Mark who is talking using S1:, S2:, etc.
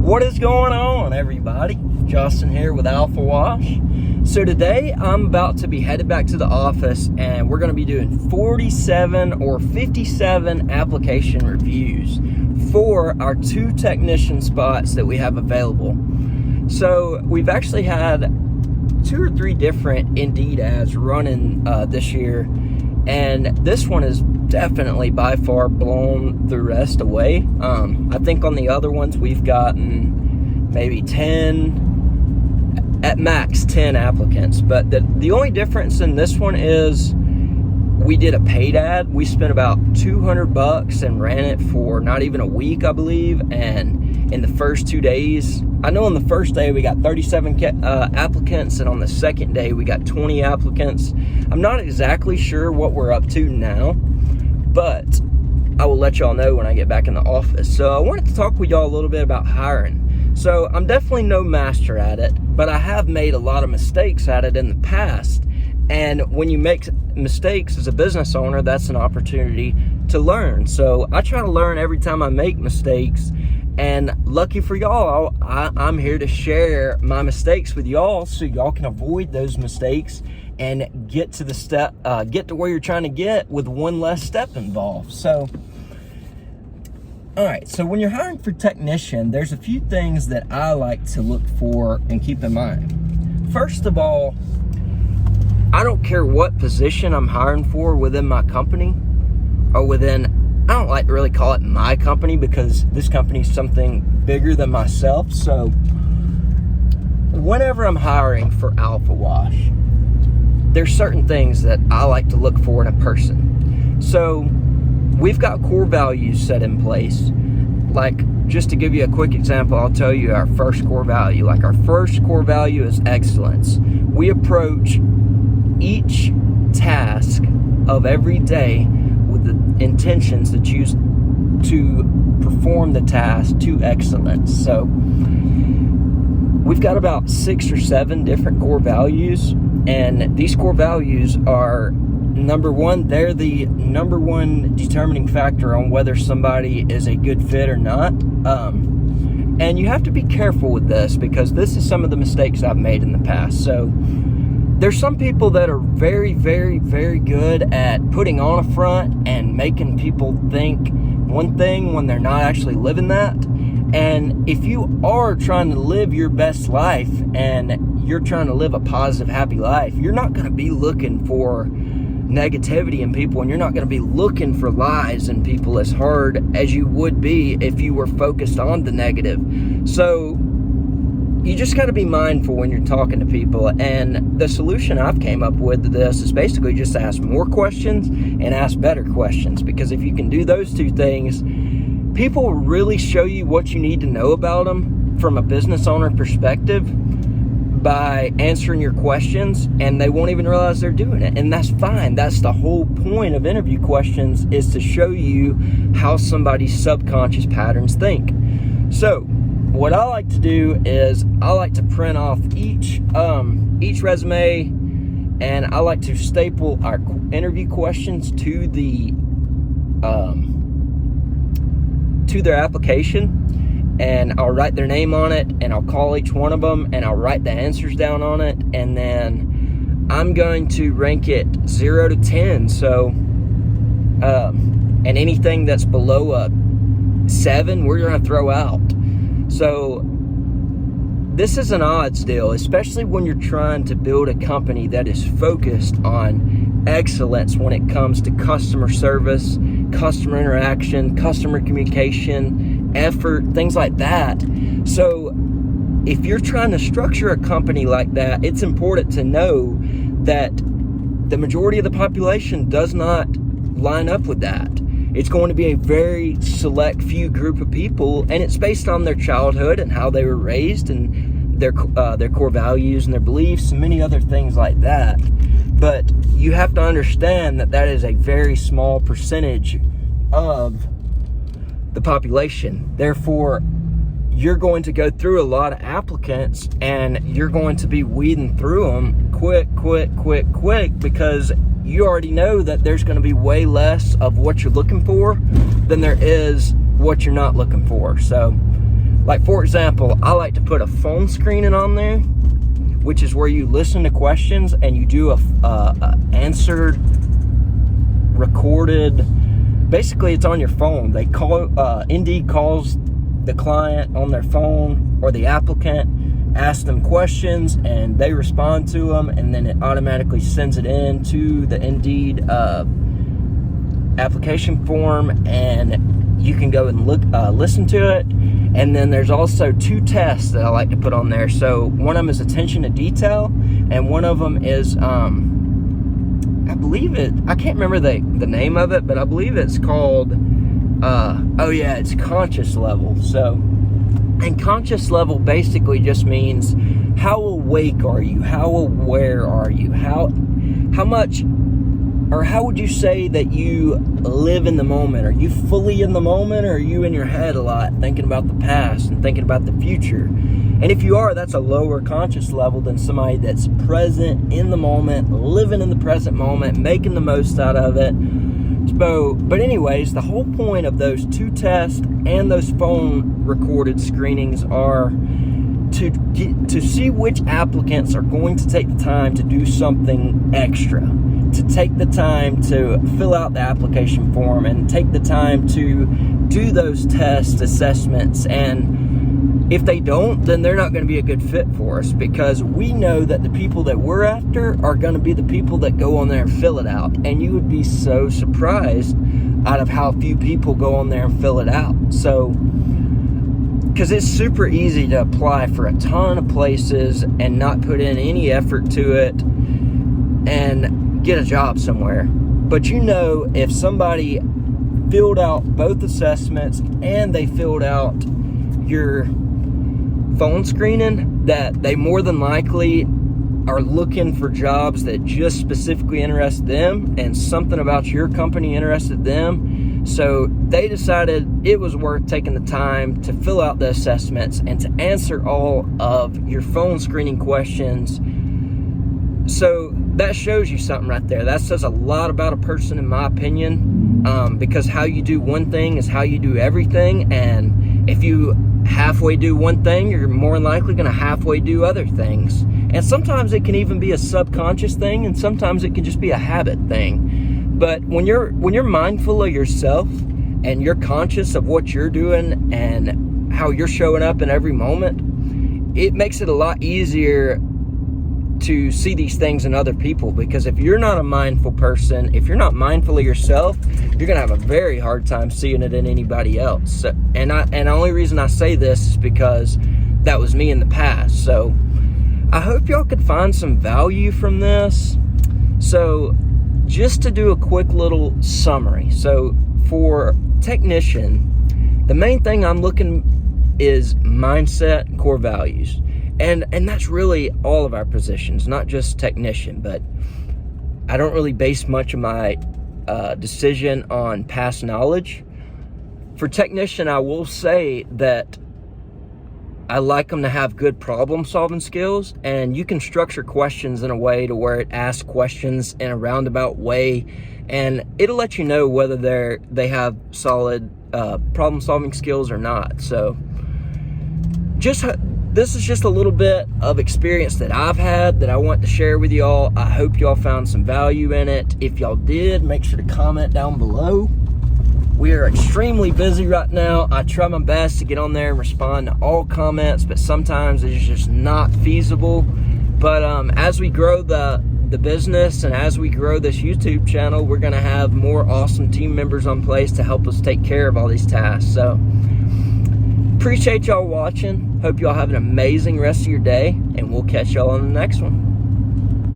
S1: What is going on, everybody? Justin here with Alpha Wash. So today I'm about to be headed back to the office and we're going to be doing 47 or 57 application reviews for our 2 technician spots that we have available. So we've actually had 2 or 3 different Indeed ads running this year, and this one is definitely by far blown the rest away. I think on the other ones we've gotten maybe 10, at max 10 applicants, but the only difference in this one is we did a paid ad. We spent about $200 and ran it for not even a week, I believe, and in the first 2 days, I know on the first day we got 37 applicants, and on the second day we got 20 applicants. I'm not exactly sure what we're up to now, but I will let y'all know when I get back in the office. So I wanted to talk with y'all a little bit about hiring. So I'm definitely no master at it, but I have made a lot of mistakes at it in the past. And when you make mistakes as a business owner, that's an opportunity to learn. So I try to learn every time I make mistakes. And lucky for y'all, I'm here to share my mistakes with y'all so y'all can avoid those mistakes and get to where you're trying to get with one less step involved. So, all right, so when you're hiring for technician, there's a few things that I like to look for and keep in mind. First of all, I don't care what position I'm hiring for within my company or I don't like to really call it my company because this company is something bigger than myself. So whenever I'm hiring for Alpha Wash, there's certain things that I like to look for in a person. So we've got core values set in place. Like, just to give you a quick example, I'll tell you our first core value. Like, our first core value is excellence. We approach each task of every day with the intentions to choose to perform the task to excellence. So we've got about 6 or 7 different core values, and these core values are, number one, they're the number one determining factor on whether somebody is a good fit or not. And you have to be careful with this because this is some of the mistakes I've made in the past. So there's some people that are very, very, very good at putting on a front and making people think one thing when they're not actually living that. And if you are trying to live your best life and you're trying to live a positive, happy life, you're not going to be looking for negativity in people, and you're not going to be looking for lies in people as hard as you would be if you were focused on the negative. So you just got to be mindful when you're talking to people. And the solution I've came up with to this is basically just ask more questions and ask better questions, because if you can do those 2 things, people will really show you what you need to know about them from a business owner perspective by answering your questions, and they won't even realize they're doing it. And that's fine. That's the whole point of interview questions, is to show you how somebody's subconscious patterns think. So what I like to do is I like to print off each resume, and I like to staple our interview questions to their application, and I'll write their name on it, and I'll call each one of them, and I'll write the answers down on it, and then I'm going to rank it 0 to 10. So and anything that's below a 7 we're going to throw out. So this is an odds deal, especially when you're trying to build a company that is focused on excellence when it comes to customer service, customer interaction, customer communication, effort, things like that. So if you're trying to structure a company like that, it's important to know that the majority of the population does not line up with that. It's going to be a very select few group of people, and it's based on their childhood and how they were raised and their core values and their beliefs and many other things like that. But you have to understand that is a very small percentage of the population. Therefore, you're going to go through a lot of applicants, and you're going to be weeding through them quick, because you already know that there's going to be way less of what you're looking for than there is what you're not looking for. So Like, for example, I like to put a phone screening on there, which is where you listen to questions and you do a answered, recorded. Basically, it's on your phone. They call, Indeed calls the client on their phone, or the applicant, asks them questions, and they respond to them, and then it automatically sends it in to the Indeed application form, and you can go and listen to it. And then there's also 2 tests that I like to put on there. So one of them is attention to detail, and one of them is I believe I can't remember the name of it, but I believe it's called it's conscious level. So, and conscious level basically just means, how awake are you? How aware are you? How much, or how would you say that you live in the moment? Are you fully in the moment, or are you in your head a lot, thinking about the past and thinking about the future? And if you are, that's a lower conscious level than somebody that's present in the moment, living in the present moment, making the most out of it. But anyways, the whole point of those 2 tests and those phone recorded screenings are to see which applicants are going to take the time to do something extra, to take the time to fill out the application form and take the time to do those test assessments. And if they don't, then they're not going to be a good fit for us, because we know that the people that we're after are going to be the people that go on there and fill it out. And you would be so surprised out of how few people go on there and fill it out. So, because it's super easy to apply for a ton of places and not put in any effort to it and get a job somewhere. But you know, if somebody filled out both assessments and they filled out your phone screening, that they more than likely are looking for jobs that just specifically interest them, and something about your company interested them. So they decided it was worth taking the time to fill out the assessments and to answer all of your phone screening questions. So that shows you something right there. That says a lot about a person, in my opinion, because how you do one thing is how you do everything. And if you halfway do one thing, you're more than likely going to halfway do other things. And sometimes it can even be a subconscious thing, and sometimes it can just be a habit thing. But when you're mindful of yourself and you're conscious of what you're doing and how you're showing up in every moment, it makes it a lot easier to see these things in other people. Because if you're not a mindful person, if you're not mindful of yourself, you're gonna have a very hard time seeing it in anybody else. So, and the only reason I say this is because that was me in the past. So I hope y'all could find some value from this. So just to do a quick little summary. So for technician, the main thing I'm looking is mindset and core values. And that's really all of our positions, not just technician. But I don't really base much of my decision on past knowledge. For technician, I will say that I like them to have good problem solving skills, and you can structure questions in a way to where it asks questions in a roundabout way, and it'll let you know whether they have solid problem solving skills or not. So this is just a little bit of experience that I've had that I want to share with y'all. I hope y'all found some value in it. If y'all did, make sure to comment down below. We are extremely busy right now. I try my best to get on there and respond to all comments, but sometimes it's just not feasible. But as we grow the business and as we grow this YouTube channel, we're gonna have more awesome team members on place to help us take care of all these tasks. So appreciate y'all watching. Hope y'all have an amazing rest of your day, and we'll catch y'all on the next one.